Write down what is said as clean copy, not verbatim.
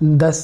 10